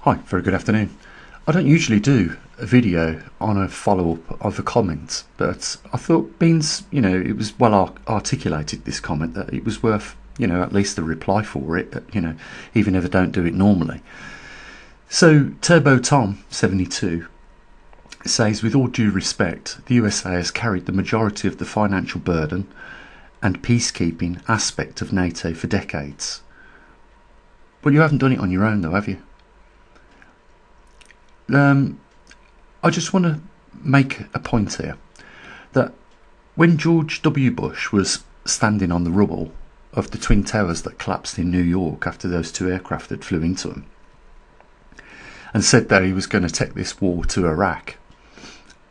Hi, very good afternoon. I don't usually do a video on a follow-up of a comment, but I thought it was well articulated, this comment, that it was worth, at least a reply for it, even if I don't do it normally. So, Turbo Tom 72 says, with all due respect, the USA has carried the majority of the financial burden and peacekeeping aspect of NATO for decades. Well, you haven't done it on your own though, have you? I just want to make a point here that when George W. Bush was standing on the rubble of the Twin Towers that collapsed in New York after those two aircraft had flew into them, and said that he was going to take this war to Iraq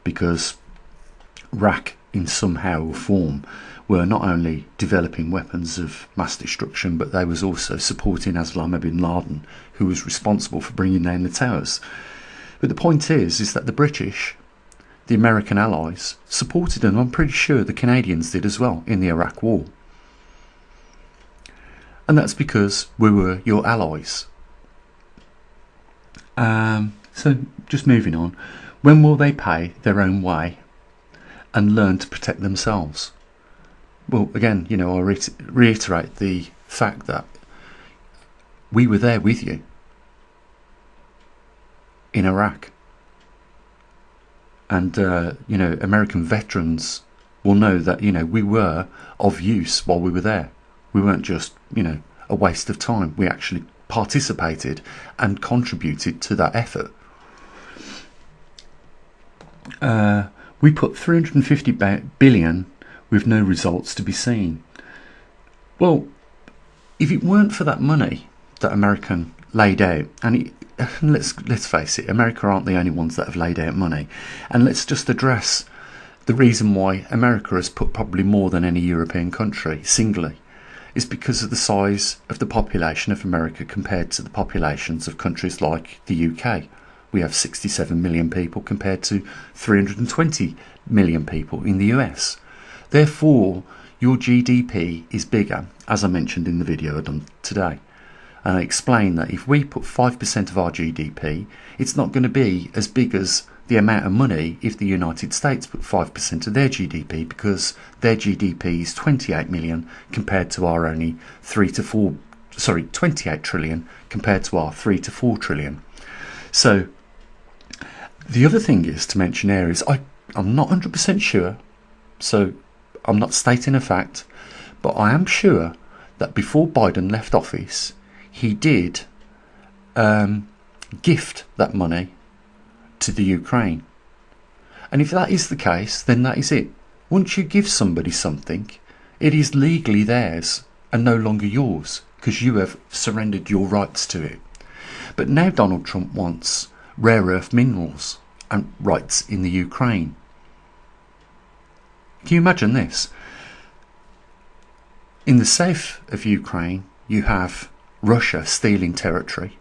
because Iraq in somehow or form were not only developing weapons of mass destruction, but they was also supporting Osama bin Laden, who was responsible for bringing down the towers. But the point is that the British, the American allies, supported them. I'm pretty sure the Canadians did as well in the Iraq war. And that's because we were your allies. So just moving on. When will they pay their own way and learn to protect themselves? Well, again, I reiterate the fact that we were there with you in Iraq, and American veterans will know that we were of use while we were there. We weren't just a waste of time. We actually participated and contributed to that effort. We put 350 billion with no results to be seen. Well, if it weren't for that money that American laid out, and let's face it, America aren't the only ones that have laid out money, and let's just address the reason why America has put probably more than any European country singly is because of the size of the population of America compared to the populations of countries like the UK. We have 67 million people compared to 320 million people in the US. Therefore, your GDP is bigger, as I mentioned in the video I've done today. And I explained that if we put 5% of our GDP, it's not going to be as big as the amount of money if the United States put 5% of their GDP, because their GDP is 28 million compared to our only 28 trillion compared to our 3 to 4 trillion. So the other thing is to mention here is I'm not 100% sure, so I'm not stating a fact, but I am sure that before Biden left office, he did gift that money to the Ukraine. And if that is the case, then that is it. Once you give somebody something, it is legally theirs and no longer yours, because you have surrendered your rights to it. But now Donald Trump wants rare earth minerals and rights in the Ukraine. Can you imagine this? In the south of Ukraine, you have Russia stealing territory,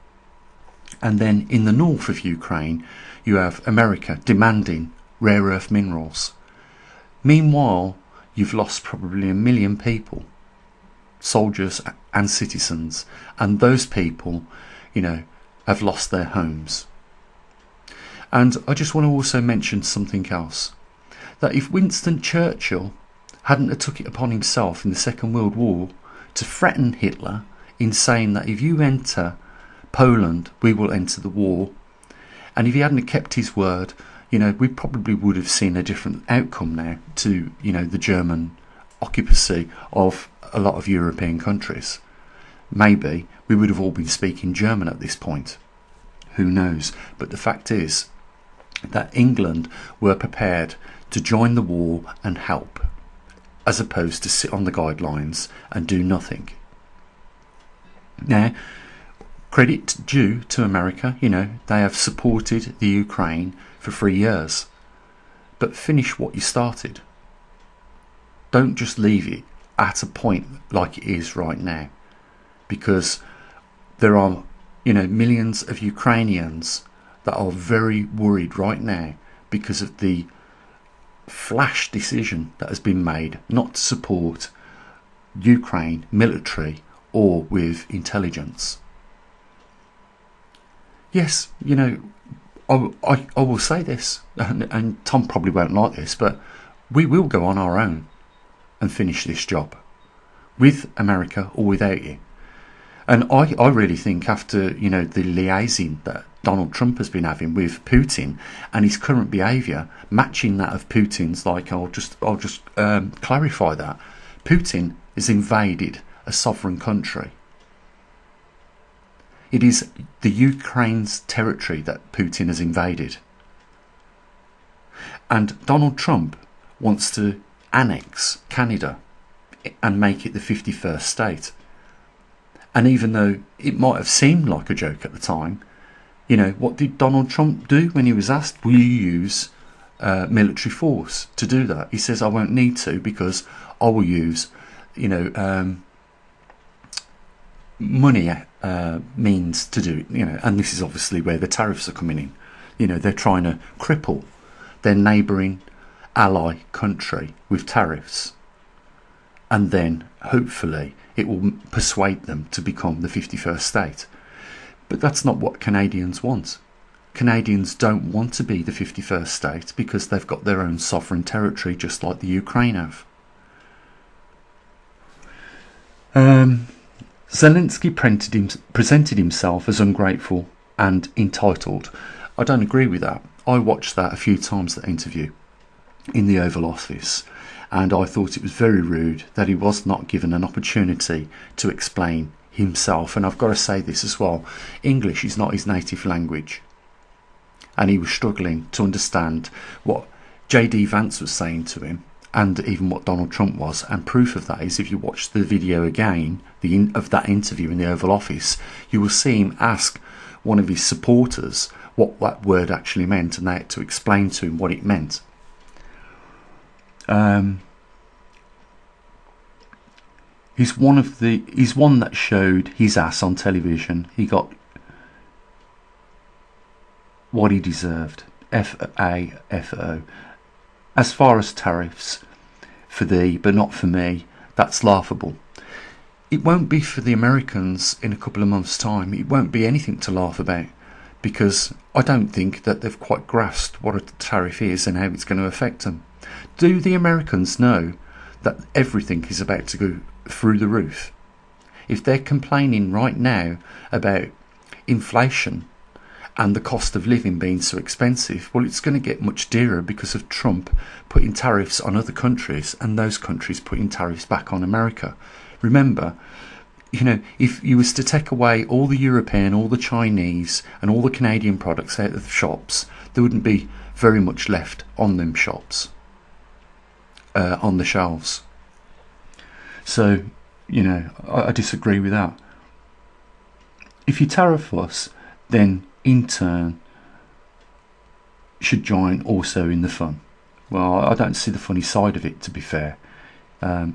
and then in the north of Ukraine you have America demanding rare earth minerals. Meanwhile, you've lost probably 1 million people, soldiers and citizens, and those people have lost their homes. And I just want to also mention something else, that if Winston Churchill hadn't have took it upon himself in the Second World War to threaten Hitler in saying that if you enter Poland, we will enter the war, and if he hadn't kept his word, we probably would have seen a different outcome now to, the German occupancy of a lot of European countries. Maybe we would have all been speaking German at this point. Who knows? But the fact is that England were prepared to join the war and help, as opposed to sit on the guidelines and do nothing. Now, credit due to America, they have supported the Ukraine for 3 years. But finish what you started. Don't just leave it at a point like it is right now. Because there are, millions of Ukrainians that are very worried right now because of the flash decision that has been made not to support Ukraine military or with intelligence. yes, you know, I will say this, and Tom probably won't like this, but we will go on our own and finish this job, with America or without you. And I really think after, you know, the liaison that Donald Trump has been having with Putin and his current behaviour matching that of Putin's, like I'll just clarify that Putin has invaded a sovereign country. It is the Ukraine's territory that Putin has invaded. And Donald Trump wants to annex Canada and make it the 51st state. And even though it might have seemed like a joke at the time, you know, what did Donald Trump do when he was asked, will you use military force to do that? He says, I won't need to, because I will use, you know, money means to do it, you know. And this is obviously where the tariffs are coming in. You know, they're trying to cripple their neighbouring ally country with tariffs, and then hopefully it will persuade them to become the 51st state. But that's not what Canadians want. Canadians don't want to be the 51st state because they've got their own sovereign territory, just like the Ukraine have. Zelensky presented himself as ungrateful and entitled. I don't agree with that. I watched that a few times, that interview in the Oval Office, and I thought it was very rude that he was not given an opportunity to explain himself. And I've got to say this as well, English is not his native language, and he was struggling to understand what JD Vance was saying to him, and even what Donald Trump was. And proof of that is, if you watch the video again of that interview in the Oval Office, you will see him ask one of his supporters what that word actually meant, and they had to explain to him what it meant. He's one that showed his ass on television. He got what he deserved. FAFO. As far as tariffs, for thee but not for me, that's laughable. It won't be for the Americans in a couple of months' time. It won't be anything to laugh about, because I don't think that they've quite grasped what a tariff is and how it's going to affect them. Do the Americans know that everything is about to go through the roof? If they're complaining right now about inflation and the cost of living being so expensive, well, it's going to get much dearer because of Trump putting tariffs on other countries and those countries putting tariffs back on America. Remember, you know, if you was to take away all the European, all the Chinese and all the Canadian products out of the shops, there wouldn't be very much left on them shops, on the shelves. So, you know, I disagree with that. If you tariff us, then in turn should join also in the fun. Well, I don't see the funny side of it, to be fair.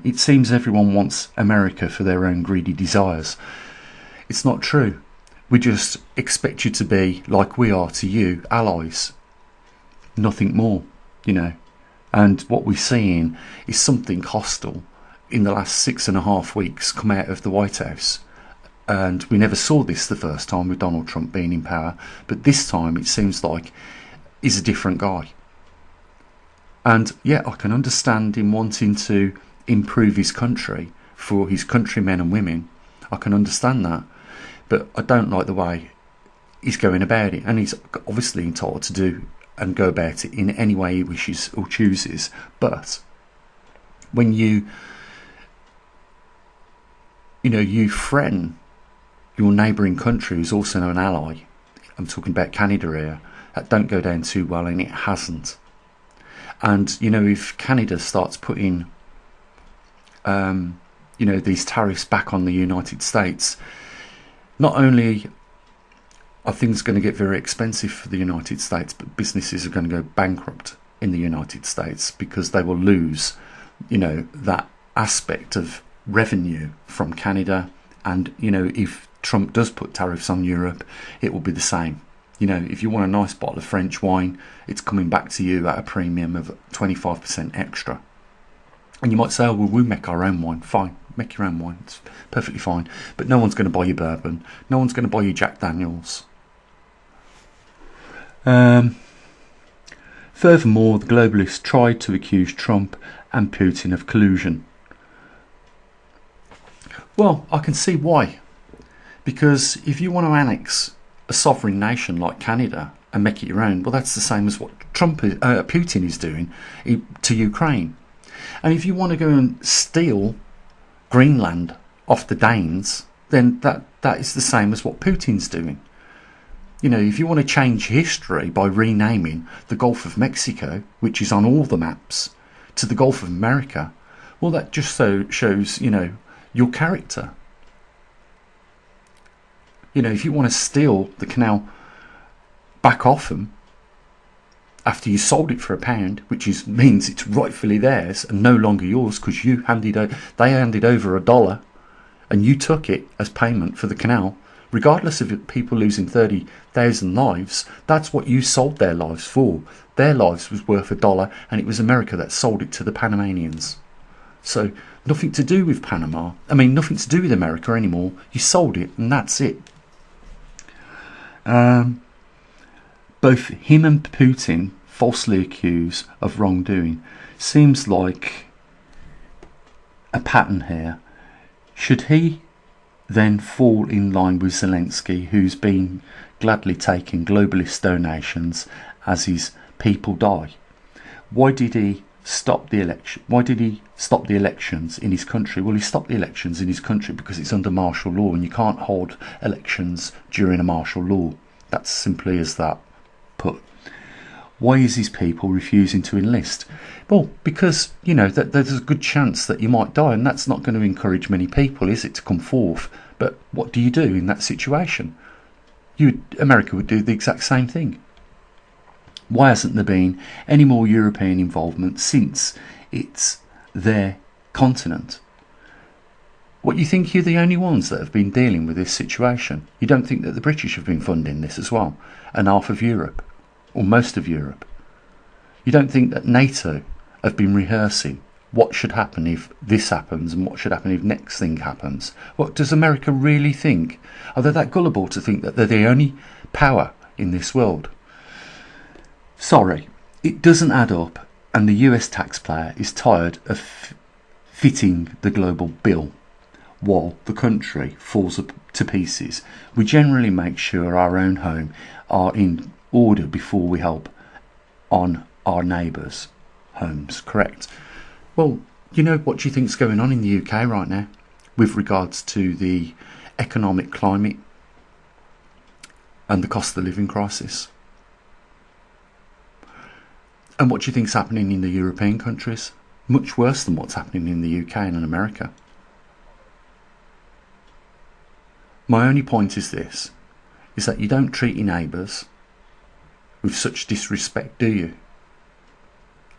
It seems everyone wants America for their own greedy desires. It's not true. We just expect you to be, like we are to you, allies. Nothing more, you know. And what we're seeing is something hostile in the last 6.5 weeks come out of the White House. And we never saw this the first time with Donald Trump being in power, but this time it seems like he's a different guy. And yeah, I can understand him wanting to improve his country for his countrymen and women. I can understand that, but I don't like the way he's going about it, and he's obviously entitled to do and go about it in any way he wishes or chooses. But when you threaten your neighbouring country, who's also an ally, I'm talking about Canada here, that don't go down too well, and it hasn't. And you know, if Canada starts putting these tariffs back on the United States, not only are things going to get very expensive for the United States, but businesses are going to go bankrupt in the United States, because they will lose, you know, that aspect of revenue from Canada. And you know, if Trump does put tariffs on Europe, it will be the same. You know, if you want a nice bottle of French wine, it's coming back to you at a premium of 25% extra. And you might say, oh, well, we make our own wine. Fine, make your own wine. It's perfectly fine. But no one's going to buy you bourbon. No one's going to buy you Jack Daniels. Furthermore, the globalists tried to accuse Trump and Putin of collusion. Well, I can see why. Because if you want to annex a sovereign nation like Canada and make it your own, well, that's the same as what Putin is doing to Ukraine. And if you want to go and steal Greenland off the Danes, then that is the same as what Putin's doing. You know, if you want to change history by renaming the Gulf of Mexico, which is on all the maps, to the Gulf of America, well, that just shows, you know, your character. You know, if you want to steal the canal back off them after you sold it for £1, which means it's rightfully theirs and no longer yours because they handed over $1 and you took it as payment for the canal, regardless of people losing 30,000 lives, that's what you sold their lives for. Their lives was worth $1 and it was America that sold it to the Panamanians. So nothing to do with Panama. I mean, nothing to do with America anymore. You sold it and that's it. Both him and Putin falsely accused of wrongdoing. Seems like a pattern here. Should he then fall in line with Zelensky, who's been gladly taking globalist donations as his people die? Why did he stop the election? Why did he stop the elections in his country? Well, he stopped the elections in his country because it's under martial law and you can't hold elections during a martial law. That's simply as that put. Why is his people refusing to enlist? Well, because, you know, that there's a good chance that you might die, and that's not going to encourage many people, is it, to come forth? But what do you do in that situation? America would do the exact same thing. Why hasn't there been any more European involvement since it's their continent? What, you think you're the only ones that have been dealing with this situation? You don't think that the British have been funding this as well? And half of Europe? Or most of Europe? You don't think that NATO have been rehearsing what should happen if this happens and what should happen if next thing happens? What does America really think? Are they that gullible to think that they're the only power in this world? Sorry, it doesn't add up, and the US taxpayer is tired of fitting the global bill while the country falls to pieces. We generally make sure our own home are in order before we help on our neighbours' homes, correct? Well, you know, what do you think's going on in the UK right now with regards to the economic climate and the cost of living crisis? And what do you think's happening in the European countries? Much worse than what's happening in the UK and in America. My only point is this, is that you don't treat your neighbours with such disrespect, do you?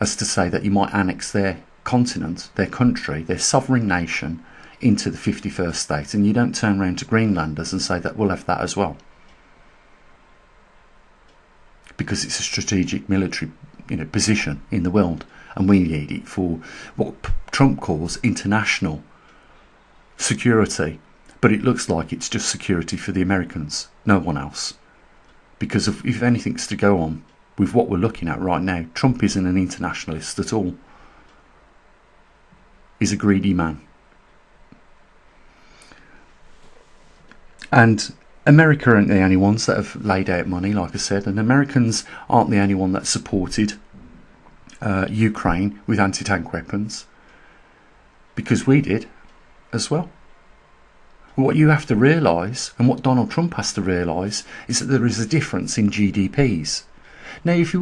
As to say that you might annex their continent, their country, their sovereign nation into the 51st state, and you don't turn around to Greenlanders and say that we'll have that as well. Because it's a strategic military, you know, position in the world, and we need it for what Trump calls international security. But it looks like it's just security for the Americans, no one else. Because if anything's to go on with what we're looking at right now, Trump isn't an internationalist at all. He's a greedy man. And America aren't the only ones that have laid out money, like I said, and Americans aren't the only one that supported Ukraine with anti-tank weapons, because we did as well. What you have to realise, and what Donald Trump has to realise, is that there is a difference in GDPs. Now, if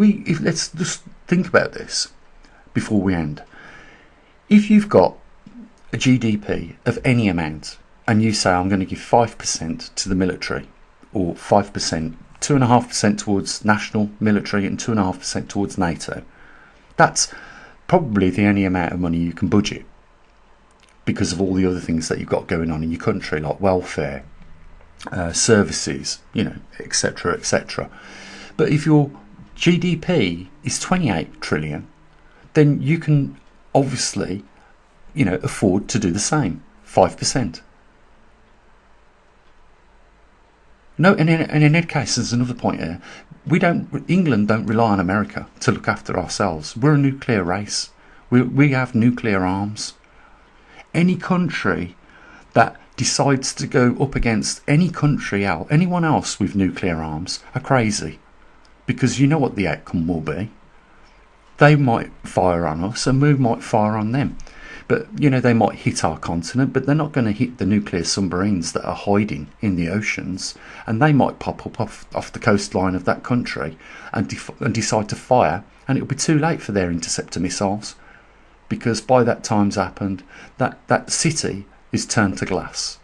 let's just think about this before we end. If you've got a GDP of any amount, and you say, I'm going to give 5% to the military, or 5%, 2.5% towards national military and 2.5% towards NATO, that's probably the only amount of money you can budget, because of all the other things that you've got going on in your country, like welfare, services, you know, etc., etc. But if your GDP is 28 trillion, then you can obviously, you know, afford to do the same, 5%. No, and in any case, there's another point here. England don't rely on America to look after ourselves. We're a nuclear race. We have nuclear arms. Any country that decides to go up against anyone else with nuclear arms are crazy, because you know what the outcome will be. They might fire on us and we might fire on them. But, they might hit our continent, but they're not going to hit the nuclear submarines that are hiding in the oceans. And they might pop up off the coastline of that country and decide to fire. And it'll be too late for their interceptor missiles. Because by that time's happened, that city is turned to glass.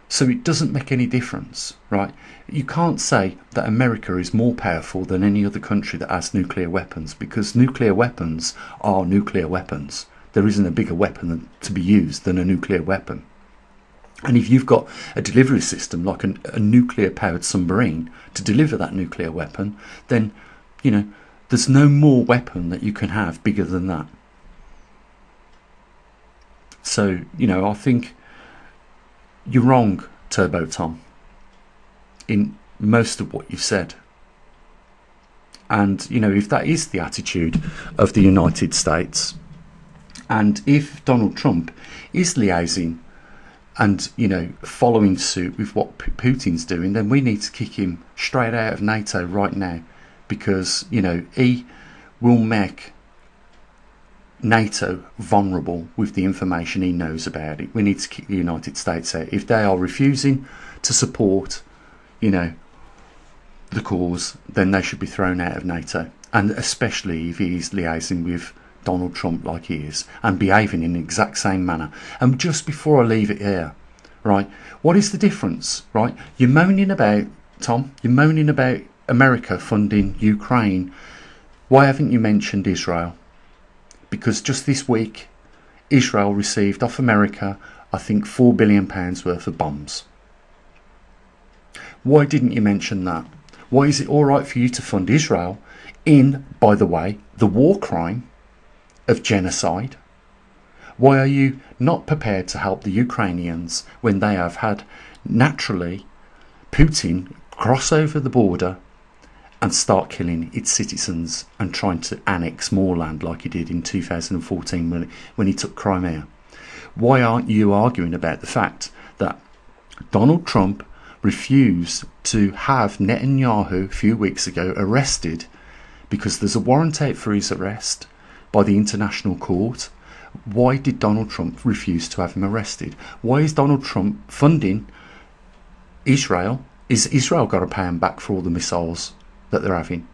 So it doesn't make any difference, right? You can't say that America is more powerful than any other country that has nuclear weapons, because nuclear weapons are nuclear weapons. There isn't a bigger weapon to be used than a nuclear weapon. And if you've got a delivery system like a nuclear-powered submarine to deliver that nuclear weapon, then, there's no more weapon that you can have bigger than that. So, I think you're wrong, Turbo Tom, in most of what you've said. And, if that is the attitude of the United States, and if Donald Trump is liaising and, following suit with what Putin's doing, then we need to kick him straight out of NATO right now, because, he will make NATO vulnerable with the information he knows about it. We need to kick the United States out. If they are refusing to support, the cause, then they should be thrown out of NATO. And especially if he is liaising with Donald Trump like he is, and behaving in the exact same manner. And just before I leave it here, right, what is the difference, right? You're moaning about, Tom, America funding Ukraine. Why haven't you mentioned Israel? Because just this week, Israel received off America, I think, £4 billion worth of bombs. Why didn't you mention that? Why is it all right for you to fund Israel in, by the way, the war crime of genocide? Why are you not prepared to help the Ukrainians when they have had, naturally, Putin cross over the border and start killing its citizens and trying to annex more land like he did in 2014 when he took Crimea? Why aren't you arguing about the fact that Donald Trump refused to have Netanyahu a few weeks ago arrested because there's a warrant out for his arrest by the International Court? Why did Donald Trump refuse to have him arrested? Why is Donald Trump funding Israel? Is Israel got to pay him back for all the missiles that they're having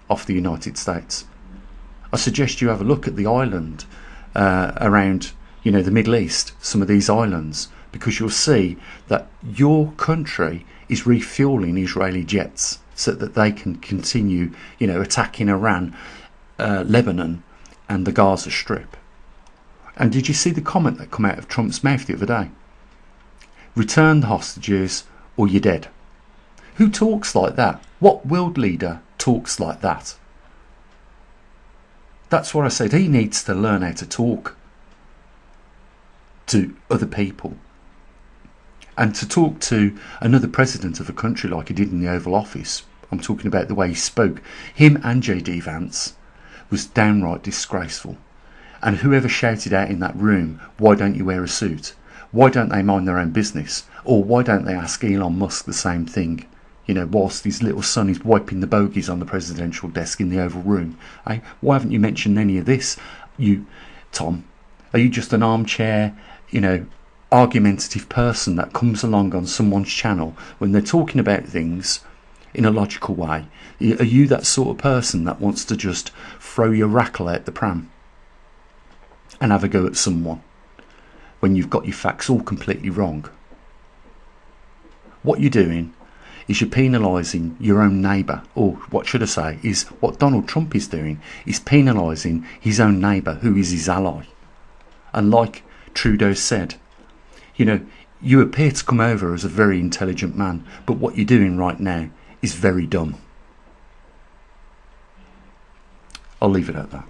off the United States? I suggest you have a look at the island around, the Middle East, some of these islands, because you'll see that your country is refueling Israeli jets so that they can continue, attacking Iran, Lebanon, and the Gaza Strip. And did you see the comment that came out of Trump's mouth the other day? Return the hostages or you're dead. Who talks like that? What world leader talks like that? That's what I said. He needs to learn how to talk to other people. And to talk to another president of a country like he did in the Oval Office, I'm talking about the way he spoke, him and J.D. Vance, was downright disgraceful. And whoever shouted out in that room, why don't you wear a suit? Why don't they mind their own business? Or why don't they ask Elon Musk the same thing? Whilst his little son is wiping the bogies on the presidential desk in the Oval Room. Eh? Why haven't you mentioned any of this? You, Tom, are you just an armchair, argumentative person that comes along on someone's channel when they're talking about things in a logical way? Are you that sort of person that wants to just throw your rackle out the pram and have a go at someone when you've got your facts all completely wrong? What you're doing is you're penalising your own neighbour, or what should I say, is what Donald Trump is doing, is penalising his own neighbour who is his ally. And like Trudeau said, you appear to come over as a very intelligent man, but what you're doing right now is very dumb. I'll leave it at that.